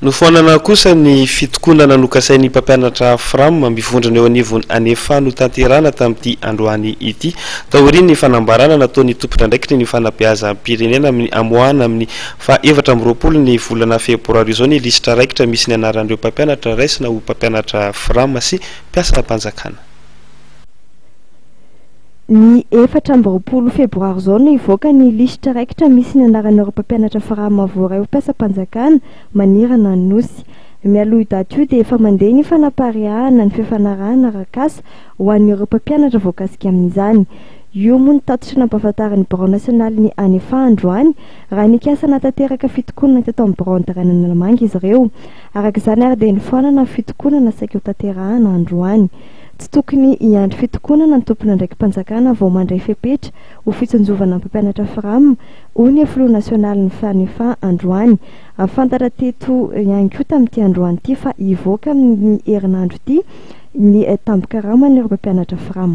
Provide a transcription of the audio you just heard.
Nofonana kosa ny fitokonana nokasain'ny mpampianatra Fram ambivondrona eo anivony anefa no tanterana tamin'ity androany ity. Taoriany ny fanambarana nataon'ny tompon'andraikitra ny fanabeazam-pirenena amin'ny amoahana amin'ny fa-7 ny volana febroary izao ny lisitra raikitra misy ny anaran'ireo mpampianatra raisina ho mpampianatra Fram sy mpiasa-panjakana. Ny 7 febroary zao no ivoaka ny lisitra raikitra misy ny anaran'ireo mpampianatra Frama voaray ho mpiasa-panjakana manirana ny nosy. Mialoha daty io dia efa mandeha ny fanapareahana ny fifanarahana arak'asa ho an'ireo mpampianatra voakasika amin'izany. Io moa ny tatitra nampahafantaran'ny Birao Nasionaly ny anefa androany raha nikasa natanteraka fitokonana teto amin'ny Birao Andragnamangy izy ireo. Arak'izany ary dia nifoanana fitokonana saika ho tanterahana androany. Tsy tokony hiandry fitokonana ny tompona ndraiky mpanjakana vao mandray fepetra ho fitsinjovana mpampianatra Fram hoy ny filoha nasionaly ny fanefa androany. Afantatra teto ihany koa tamin'ity androany ity fa hivoaka amin'ny herinandro ity ny tamboka raman'ireo mpampianatra Fram.